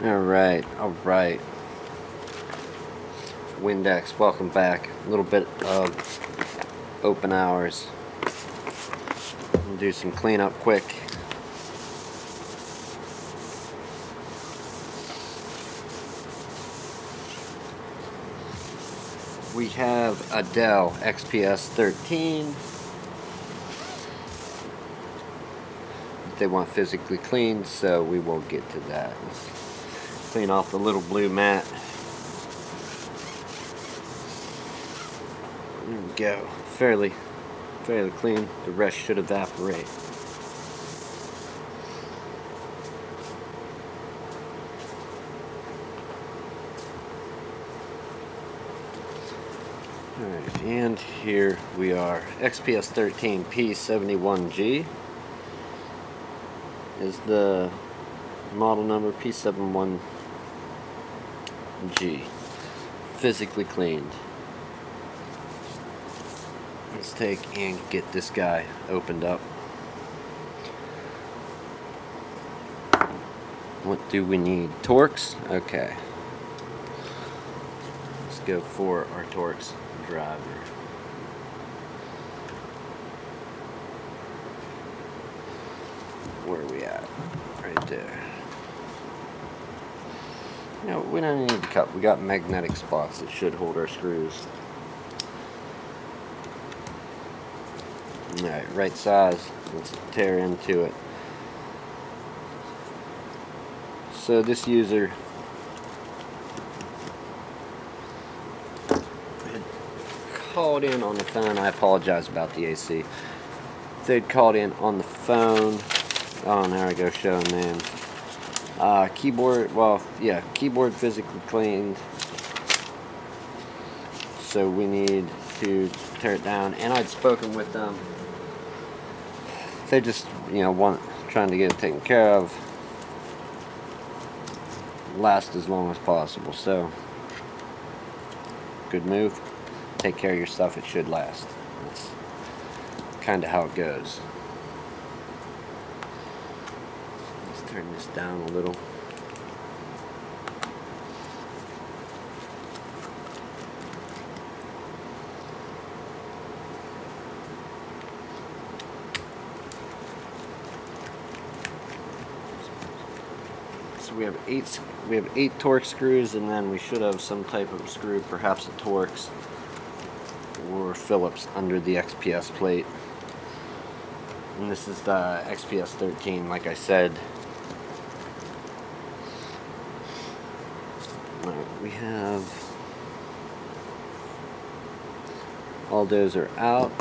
Alright. Windex, welcome back. A little bit of open hours. We'll do some cleanup quick. We have a Dell XPS 13. They want physically cleaned, so we will get to that. Let's clean off the little blue mat. There we go. Fairly clean. The rest should evaporate. Alright, and here we are. XPS 13 P71G is the model number. P71G. Physically cleaned. Let's take and get this guy opened up. What do we need? Torx? Okay. Let's go for our Torx driver. Where are we at? Right there. No, we don't need the cup. We got magnetic spots that should hold our screws. Alright, right size. Let's tear into it. So this user had called in on the phone. I apologize about the AC. They'd called in on the phone. Oh, there I go, showing names. Keyboard, well, yeah, keyboard physically cleaned. So we need to tear it down. And I'd spoken with them. They just, trying to get it taken care of. Last as long as possible. So, good move. Take care of your stuff. It should last. That's kind of how it goes. Let's turn this down a little. So we have eight Torx screws, and then we should have some type of screw, perhaps a Torx or Phillips under the XPS plate. And this is the XPS 13, like I said. We have all those are out.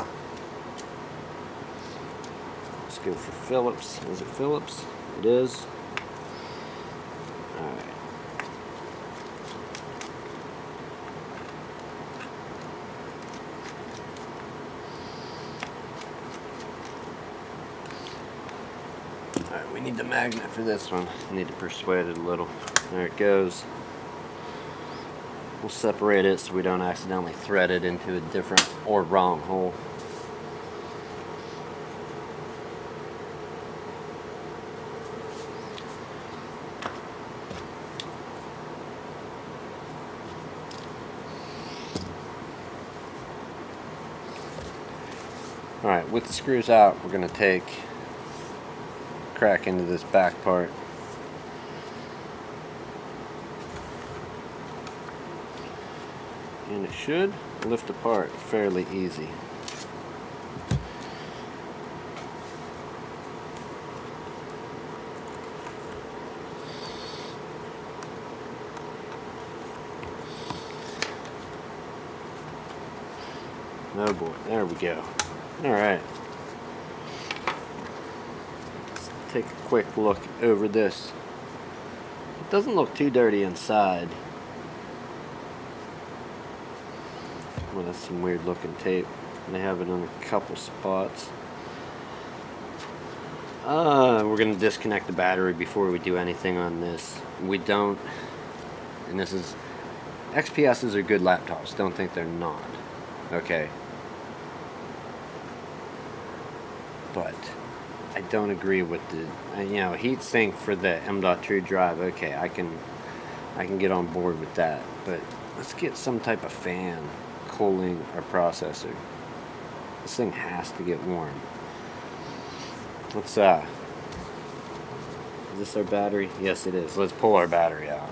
Let's go for Phillips. Is it Phillips? It is. Alright. Alright, we need the magnet for this one. I need to persuade it a little. There it goes. We'll separate it so we don't accidentally thread it into a different or wrong hole. Alright, with the screws out, we're going to take crack into this back part. And it should lift apart fairly easy. Oh boy, there we go. Alright. Let's take a quick look over this. It doesn't look too dirty inside. Well, that's some weird looking tape. They have it in a couple spots. We're going to disconnect the battery before we do anything on this. We don't, and this is, XPSs are good laptops. Don't think they're not. Okay. But I don't agree with the, you know, heat sink for the M.2 drive. Okay, I can get on board with that, but let's get some type of fan cooling our processor. This thing has to get warm. Let's is this our battery? Yes, it is. Let's pull our battery out.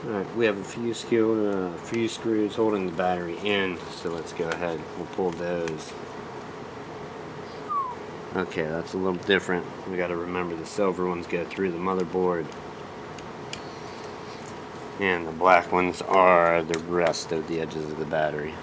Alright, we have a few screws holding the battery in, so let's go ahead. We'll pull those. Okay, that's a little different. We got to remember the silver ones go through the motherboard, and the black ones are the rest of the edges of the battery.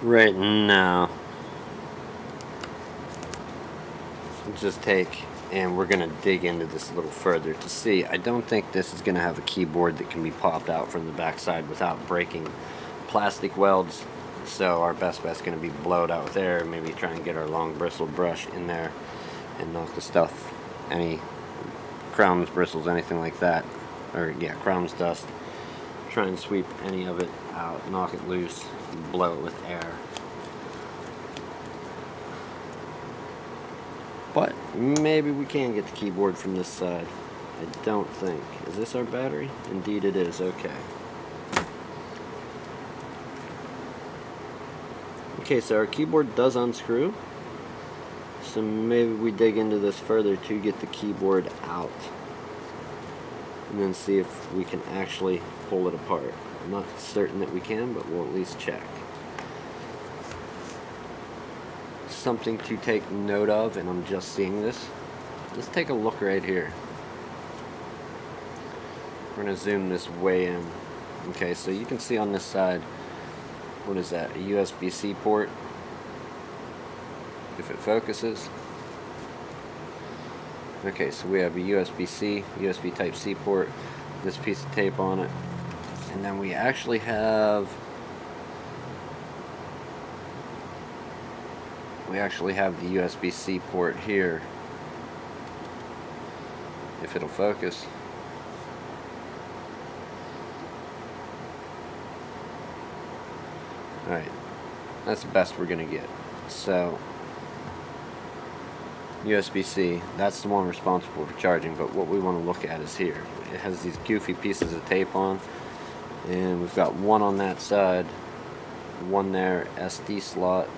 Right now, just take, and we're going to dig into this a little further to see. I don't think this is going to have a keyboard that can be popped out from the backside without breaking plastic welds. So our best bet's going to be blow it out with air, maybe try and get our long bristled brush in there and knock the stuff, any crumbs, bristles, anything like that, or yeah, crumbs, dust. Try and sweep any of it out, knock it loose, blow it with air. But maybe we can get the keyboard from this side. I don't think. Is this our battery? Indeed it is. Okay. Okay, so our keyboard does unscrew. So maybe we dig into this further to get the keyboard out. And then see if we can actually pull it apart. I'm not certain that we can, but we'll at least check. Something to take note of, and I'm just seeing this. Let's take a look right here. We're going to zoom this way in. Okay, so you can see on this side, what is that, a USB-C port? If it focuses. Okay, so we have a USB-C, USB Type-C port, this piece of tape on it, and then we actually have the USB-C port here, if it'll focus. Alright, that's the best we're going to get. So, USB-C, that's the one responsible for charging, but what we want to look at is here. It has these goofy pieces of tape on, and we've got one on that side, one there, SD slot,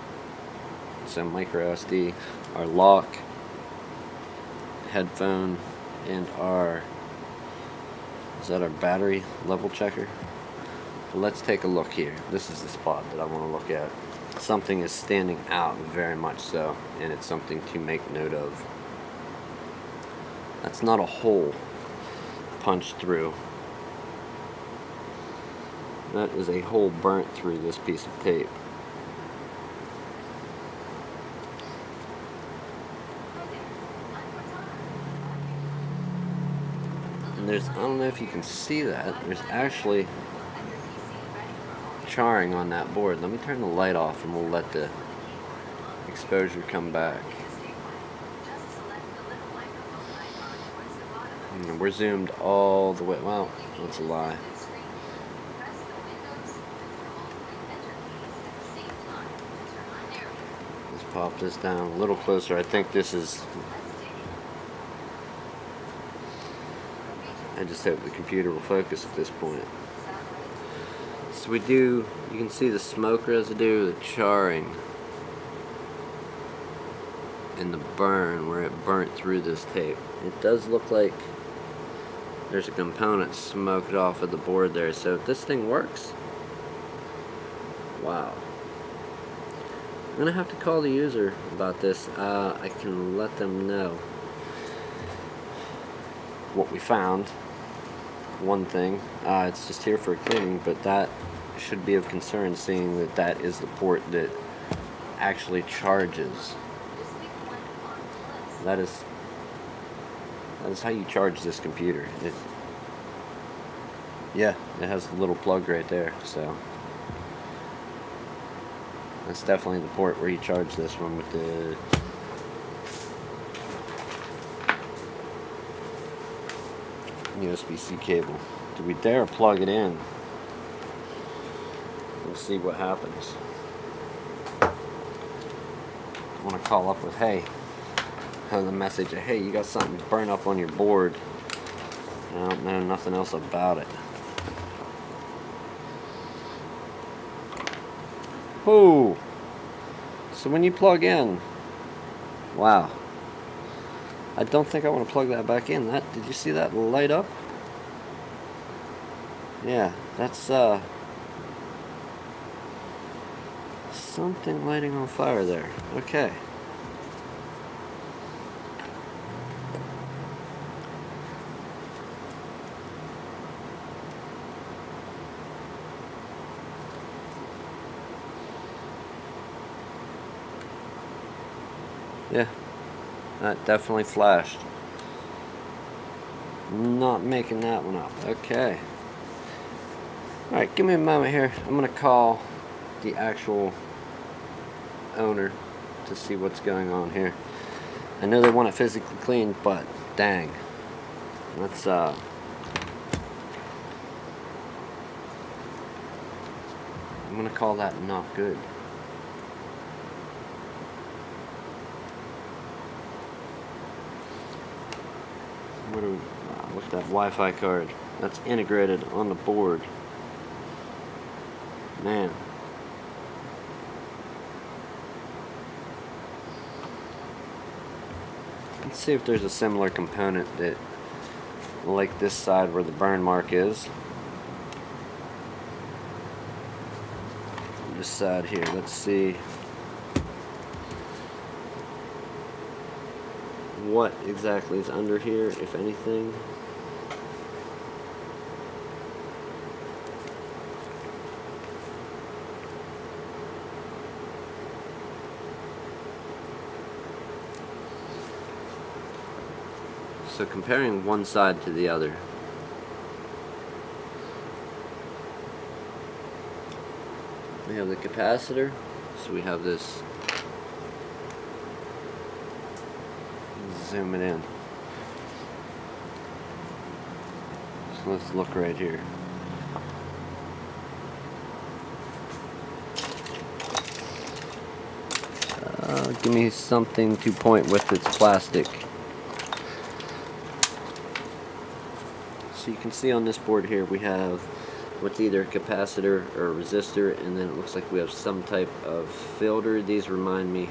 so micro SD, our lock, headphone, and is that our battery level checker? Let's take a look here. This is the spot that I want to look at. Something is standing out very much so, and it's something to make note of. That's not a hole punched through. That is a hole burnt through this piece of tape. And I don't know if you can see that, there's actually charring on that board. Let me turn the light off and we'll let the exposure come back. And we're zoomed all the way, well, that's a lie. Let's pop this down a little closer. I think this is, I just hope the computer will focus at this point. So you can see the smoke residue, the charring, and the burn where it burnt through this tape. It does look like there's a component smoked off of the board there. So if this thing works, wow. I'm gonna have to call the user about this. I can let them know what we found. One thing, it's just here for cleaning, but that should be of concern, seeing that that is the port that actually charges. That is how you charge this computer. Yeah, it has a little plug right there, so that's definitely the port where you charge this one with the USB-C cable. Do we dare plug it in? We'll see what happens. I want to call up with, hey, have the message of, hey, you got something burnt up on your board. I don't know nothing else about it. Oh, so when you plug in, wow. I don't think I want to plug that back in. Did you see that light up? Yeah, that's something lighting on fire there. Okay. Yeah, that definitely flashed. Not making that one up. Okay. Alright, give me a moment here. I'm going to call the actual owner to see what's going on here. I know they want it physically cleaned, but dang. Let's I'm going to call that not good. What's that Wi-Fi card? That's integrated on the board. Man. Let's see if there's a similar component that, like this side where the burn mark is. This side here, let's see what exactly is under here, if anything. So comparing one side to the other, we have the capacitor, so we have this, zoom it in. So let's look right here. Give me something to point with that's plastic. So you can see on this board here we have what's either a capacitor or a resistor, and then it looks like we have some type of filter. These remind me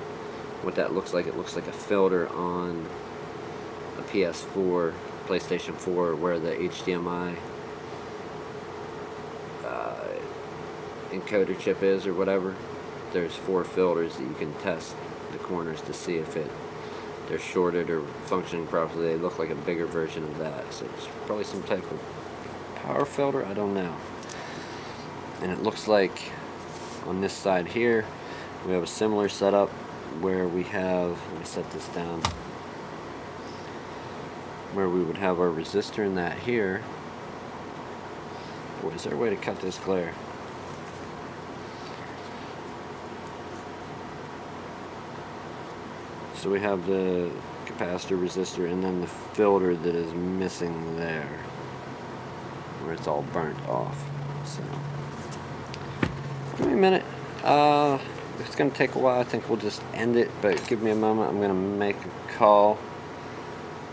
what that looks like. It looks like a filter on a PS4, PlayStation 4, where the HDMI encoder chip is or whatever. There's 4 filters that you can test the corners to see if they're shorted or functioning properly. They look like a bigger version of that. So it's probably some type of power filter, I don't know. And it looks like on this side here we have a similar setup where we have, let me set this down, where we would have our resistor in that here. Boy, is there a way to cut this glare? So we have the capacitor, resistor, and then the filter that is missing there, where it's all burnt off. So, give me a minute. It's going to take a while. I think we'll just end it, but give me a moment. I'm going to make a call,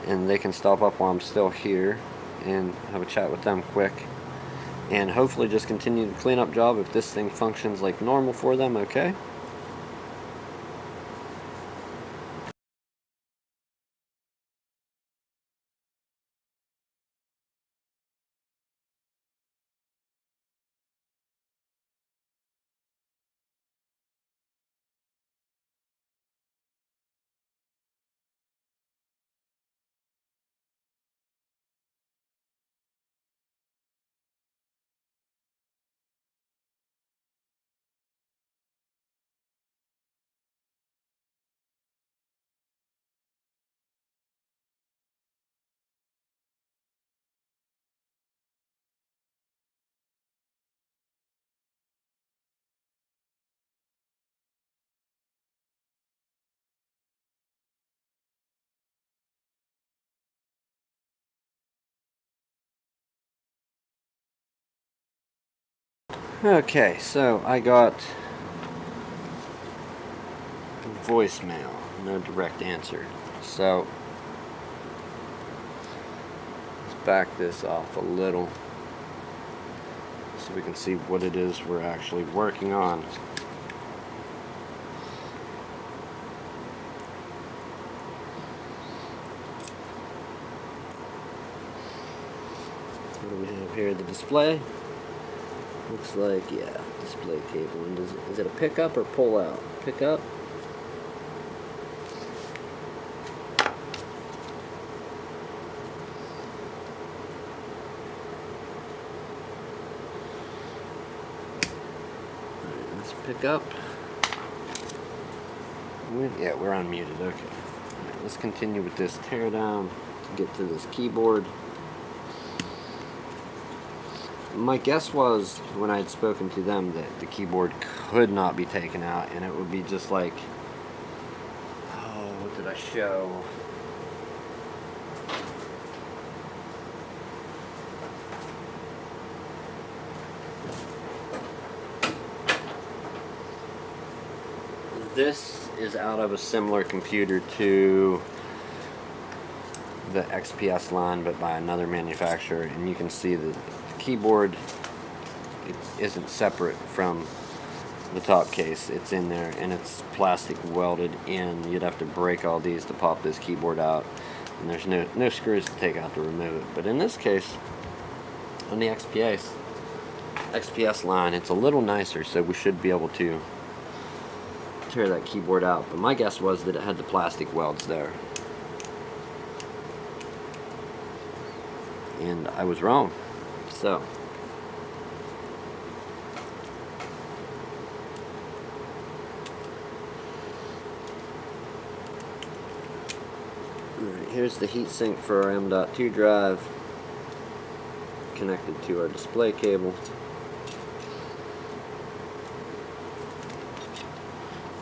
and they can stop up while I'm still here and have a chat with them quick. And hopefully just continue the cleanup job if this thing functions like normal for them, okay? Okay, so I got voicemail, no direct answer. So let's back this off a little so we can see what it is we're actually working on. What do we have here? The display. Looks like, yeah, display cable. And is it a pickup or pull out? Pickup. Alright, let's pick up. Yeah, we're unmuted. Okay. Alright, let's continue with this teardown to get to this keyboard. My guess was, when I had spoken to them, that the keyboard could not be taken out, and it would be just like, oh, what did I show? This is out of a similar computer to the XPS line, but by another manufacturer, and you can see the keyboard isn't separate from the top case. It's in there, and it's plastic welded in. You'd have to break all these to pop this keyboard out, and there's no screws to take out to remove it. But in this case, on the XPS line, it's a little nicer, so we should be able to tear that keyboard out. But my guess was that it had the plastic welds there, and I was wrong. So alright, here's the heatsink for our M.2 drive connected to our display cable.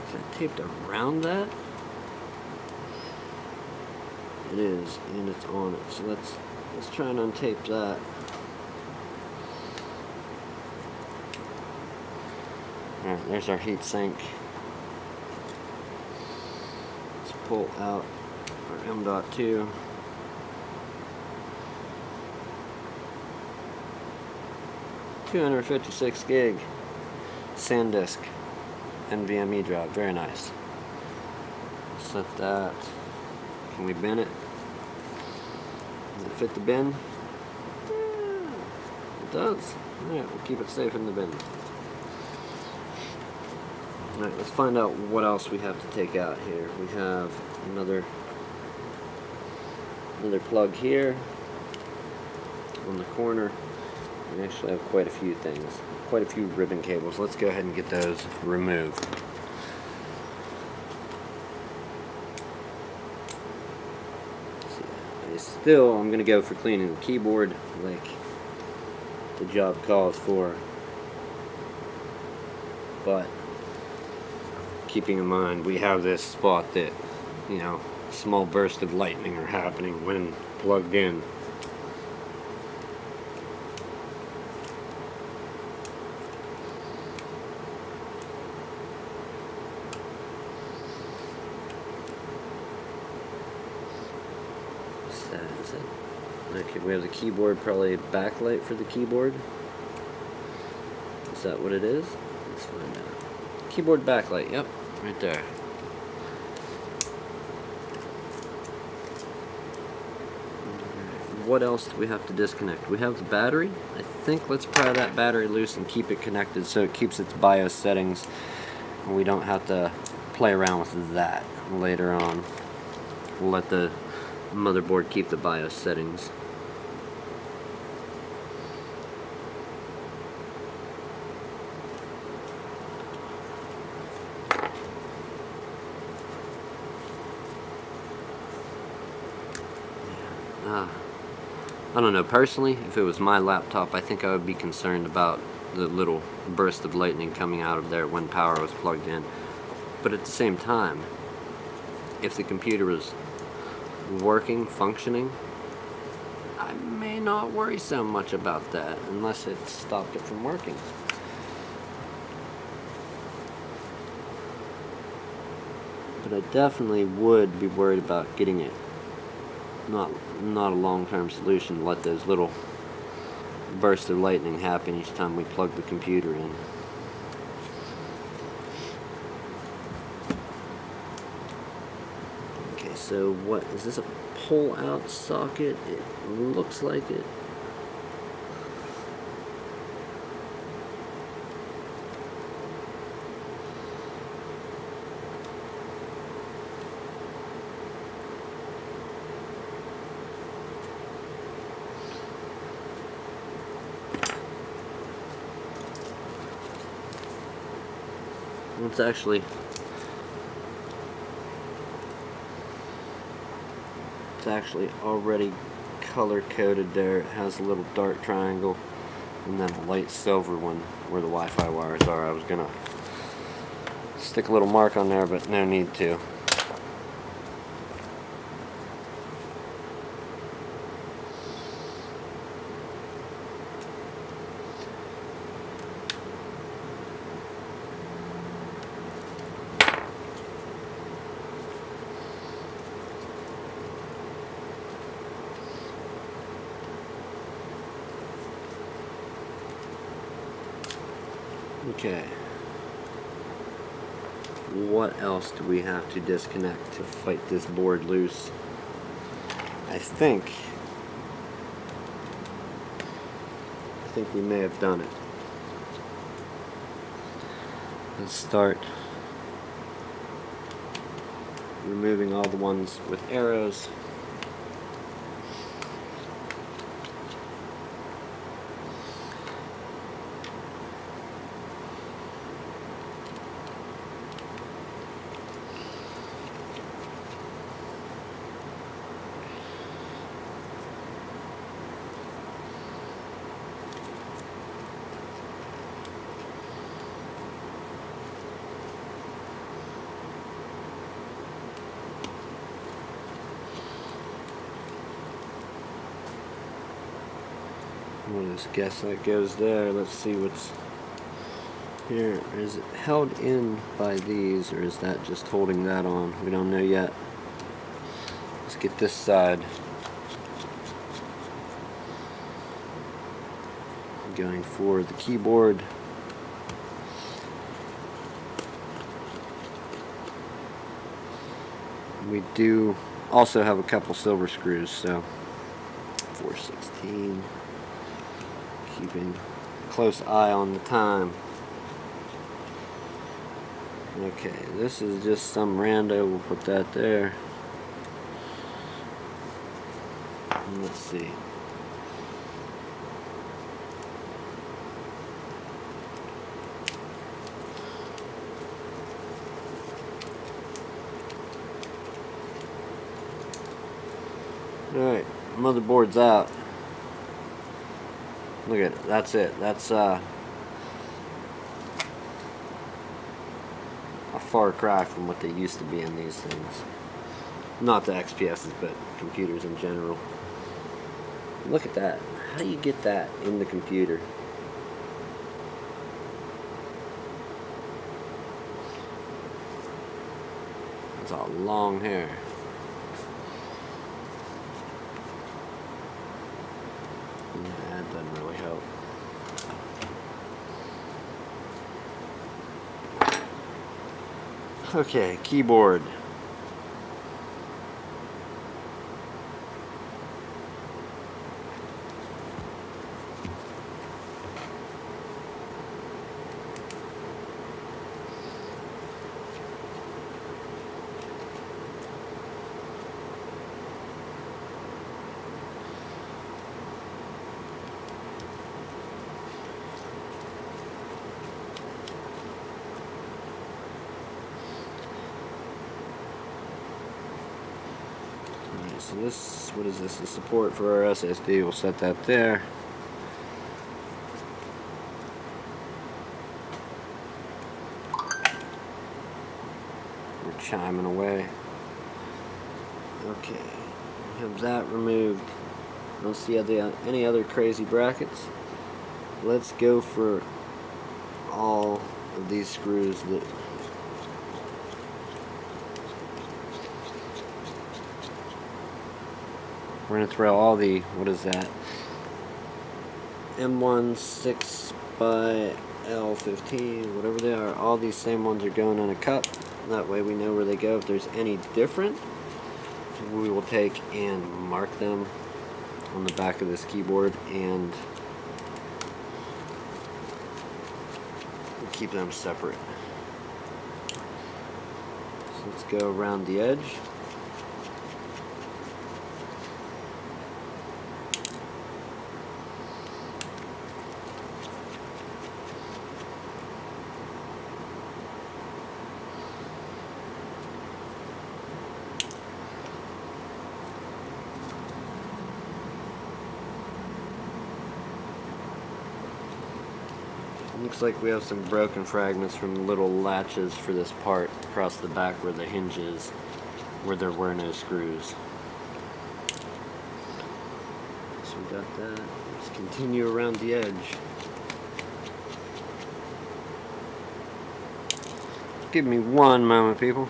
Is that taped around that? It is, and it's on it. So let's try and untape that. Alright, there's our heatsink. Let's pull out our M.2. $256 gig SanDisk NVMe drive, very nice. Set that. Can we bin it? Does it fit the bin? Yeah, it does. Alright, we'll keep it safe in the bin. Alright, let's find out what else we have to take out here. We have another plug here on the corner. We actually have quite a few things, quite a few ribbon cables. Let's go ahead and get those removed. I'm going to go for cleaning the keyboard like the job calls for, but keeping in mind we have this spot that, you know, small bursts of lightning are happening when plugged in. Is it? Okay, we have the keyboard, probably a backlight for the keyboard. Is that what it is? Let's find out. Keyboard backlight, yep, right there. What else do we have to disconnect? We have the battery. I think let's pry that battery loose and keep it connected so it keeps its BIOS settings, and we don't have to play around with that later on. We'll let the motherboard keep the BIOS settings. I don't know, personally, if it was my laptop, I think I would be concerned about the little burst of lightning coming out of there when power was plugged in. But at the same time, if the computer was working, functioning, I may not worry so much about that unless it stopped it from working. But I definitely would be worried about getting it not a long-term solution to let those little bursts of lightning happen each time we plug the computer in. Okay, so what is this, a pull-out socket? It looks like it. It's actually already color coded there. It has a little dark triangle and then a light silver one where the Wi-Fi wires are. I was gonna stick a little mark on there, but no need to. Okay. What else do we have to disconnect to fight this board loose? I think we may have done it. Let's start removing all the ones with arrows. We'll just guess that goes there. Let's see what's here. Is it held in by these, or is that just holding that on? We don't know yet. Let's get this side going for the keyboard. We do also have a couple silver screws, so 416. Keeping a close eye on the time. Okay, this is just some rando. We'll put that there. And let's see. Alright, motherboard's out. Look at it, that's it. That's a far cry from what they used to be in these things. Not the XPSs, but computers in general. Look at that. How do you get that in the computer? That's a long hair. Yeah, that doesn't really help. Okay, keyboard. So this, what is this? The support for our SSD. We'll set that there. We're chiming away. Okay, have that removed. Don't see any other crazy brackets. Let's go for all of these screws that We're going to throw all the, what is that? M1 6 by L15, whatever they are, all these same ones are going on a cup. That way we know where they go. If there's any different, we will take and mark them on the back of this keyboard and keep them separate. So let's go around the edge. Looks like we have some broken fragments from little latches for this part across the back where the hinge is, where there were no screws. So we got that. Let's continue around the edge. Give me one moment, people.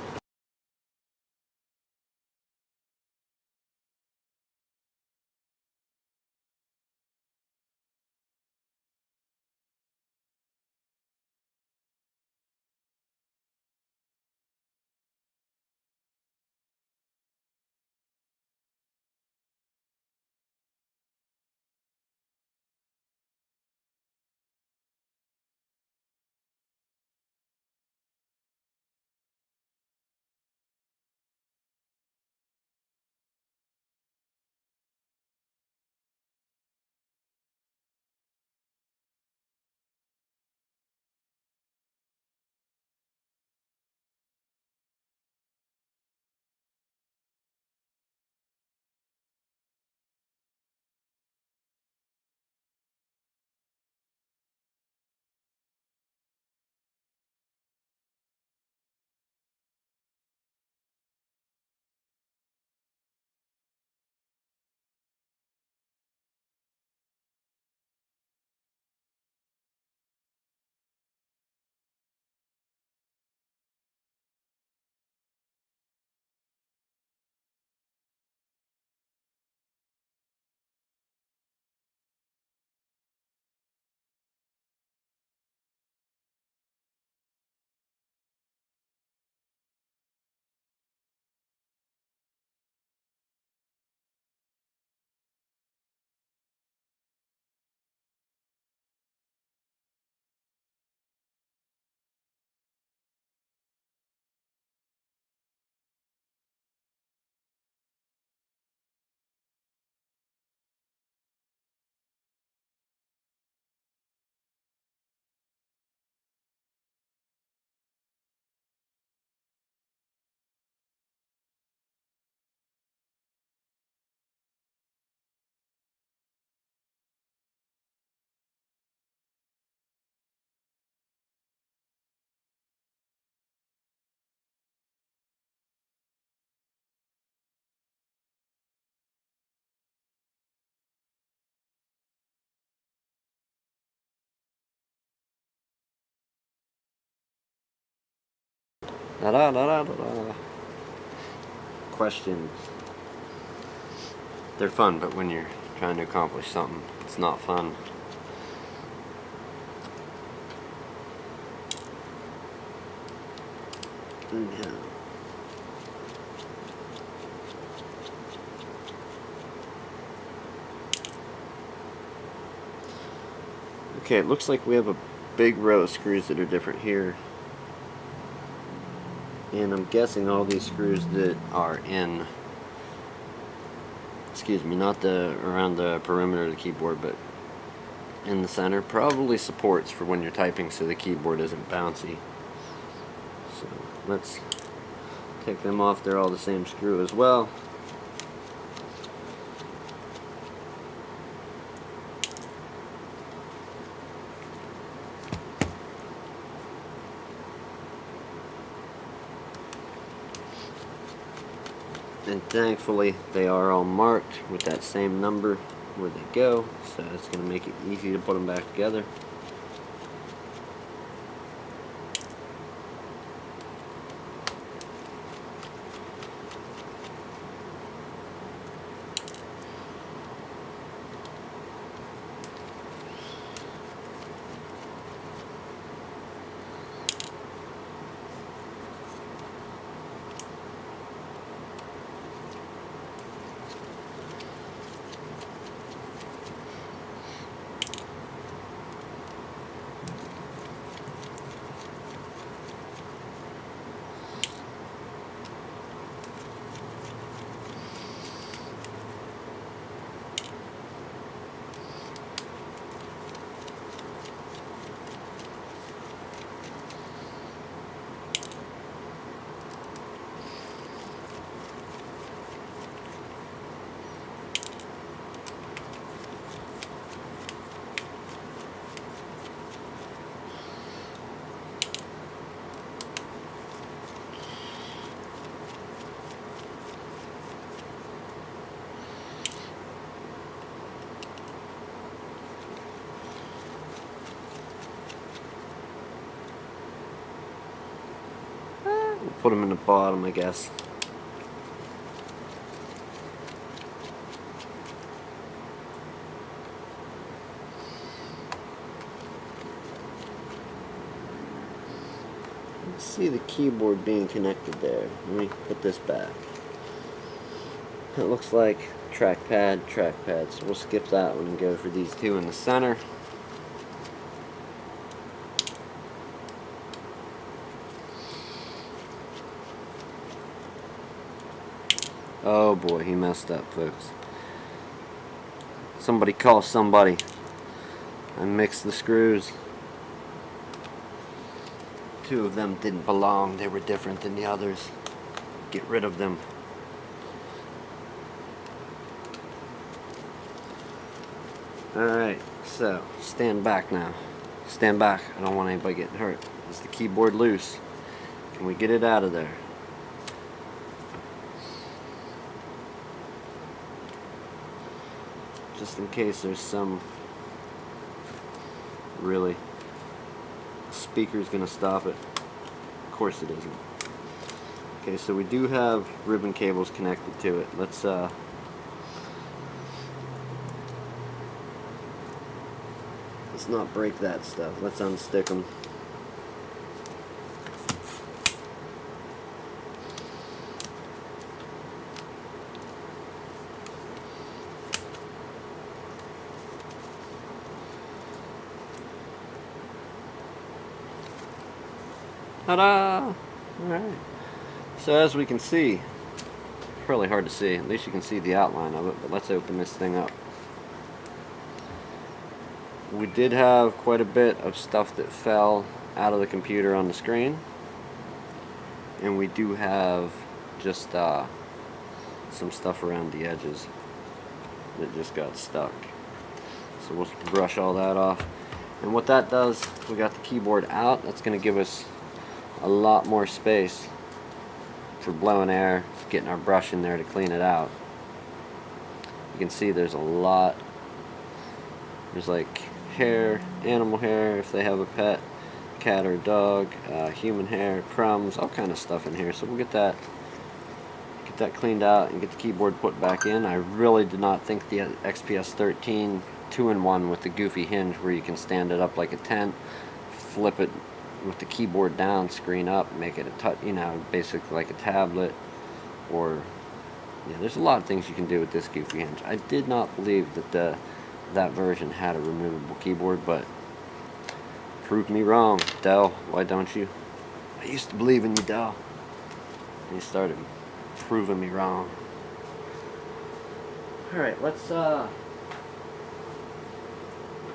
Da da da da da. Questions. They're fun, but when you're trying to accomplish something, it's not fun. Yeah. Okay, it looks like we have a big row of screws that are different here. And I'm guessing all these screws that are in, excuse me, not around the perimeter of the keyboard, but in the center, probably supports for when you're typing so the keyboard isn't bouncy. So let's take them off. They're all the same screw as well. And thankfully they are all marked with that same number where they go, so it's going to make it easy to put them back together. put them in the bottom, I guess. See the keyboard being connected there. Let me put this back. It looks like trackpad, so we'll skip that one and go for these two in the center. Oh boy, he messed up, folks. Somebody call somebody. I mixed the screws. Two of them didn't belong. They were different than the others. Get rid of them. Alright, so stand back now. Stand back. I don't want anybody getting hurt. Is the keyboard loose? Can we get it out of there? Just in case there's some really speaker's gonna stop it. Of course it isn't. Okay, so we do have ribbon cables connected to it. Let's not break that stuff. Let's unstick them. Ta-da! Alright. So as we can see, it's really hard to see. At least you can see the outline of it, but let's open this thing up. We did have quite a bit of stuff that fell out of the computer on the screen. And we do have just some stuff around the edges that just got stuck. So we'll brush all that off. And what that does, we got the keyboard out. That's going to give us a lot more space for blowing air, getting our brush in there to clean it out. You can see there's a lot. There's like hair, animal hair if they have a pet, cat or dog, human hair, crumbs, all kind of stuff in here. So we'll get that cleaned out and get the keyboard put back in. I really did not think the XPS 13 2-in-1 with the goofy hinge where you can stand it up like a tent, flip it with the keyboard down, screen up, make it a touch, you know, basically like a tablet, or yeah, there's a lot of things you can do with this goofy hinge. I did not believe that that version had a removable keyboard, but prove me wrong, Dell. Why don't you? I used to believe in you, Dell. And you started proving me wrong. Alright, let's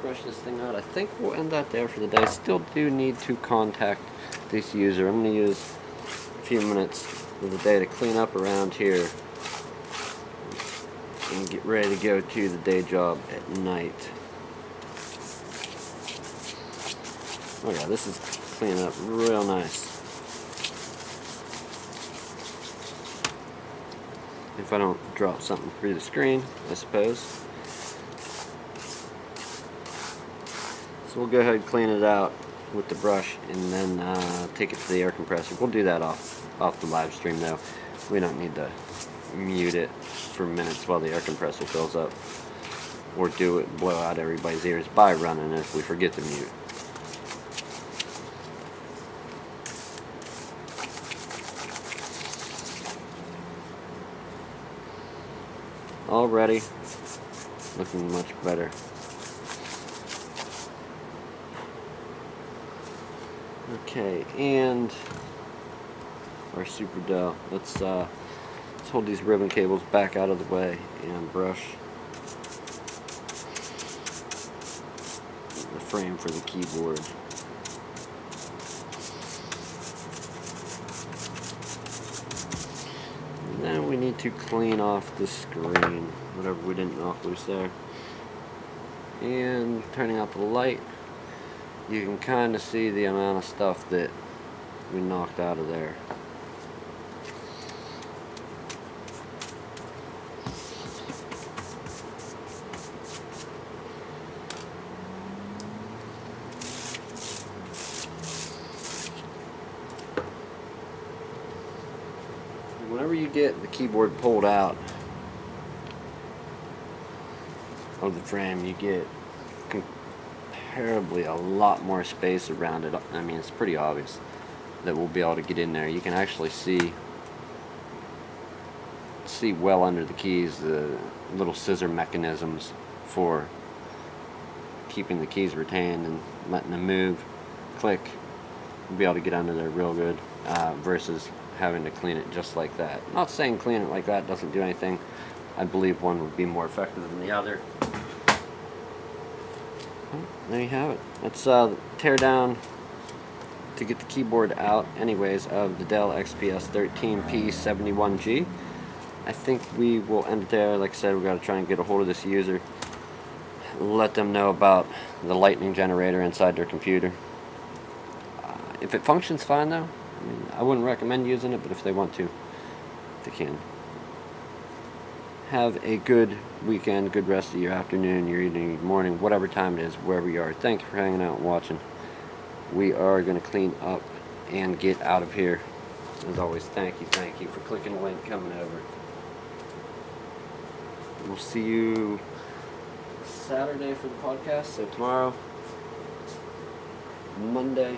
brush this thing out. I think we'll end that there for the day. I still do need to contact this user. I'm going to use a few minutes of the day to clean up around here and get ready to go to the day job at night. Oh yeah, this is cleaning up real nice. If I don't drop something through the screen, I suppose. So we'll go ahead and clean it out with the brush and then take it to the air compressor. We'll do that off the live stream though. We don't need to mute it for minutes while the air compressor fills up, or do it and blow out everybody's ears by running if we forget to mute. Already looking much better. Okay, and our Super Dell. Let's hold these ribbon cables back out of the way and brush the frame for the keyboard. And then we need to clean off the screen, whatever we didn't knock loose there. And turning out the light, you can kind of see the amount of stuff that we knocked out of there. whenever you get the keyboard pulled out of the frame, you get comparably a lot more space around it. I mean, it's pretty obvious that we'll be able to get in there. You can actually see well under the keys the little scissor mechanisms for keeping the keys retained and letting them move, click. We'll be able to get under there real good versus having to clean it just like that. Not saying clean it like that doesn't do anything. I believe one would be more effective than the other. Well, there you have it. Let's tear down to get the keyboard out anyways of the Dell XPS 13P71G. I think we will end it there. Like I said, we've got to try and get a hold of this user, let them know about the lightning generator inside their computer. If it functions fine though, I mean, I wouldn't recommend using it, but if they want to, they can. Have a good weekend, good rest of your afternoon, your evening, your morning, whatever time it is, wherever you are. Thank you for hanging out and watching. We are going to clean up and get out of here. As always, thank you for clicking the link, coming over. We'll see you Saturday for the podcast, so tomorrow, Monday.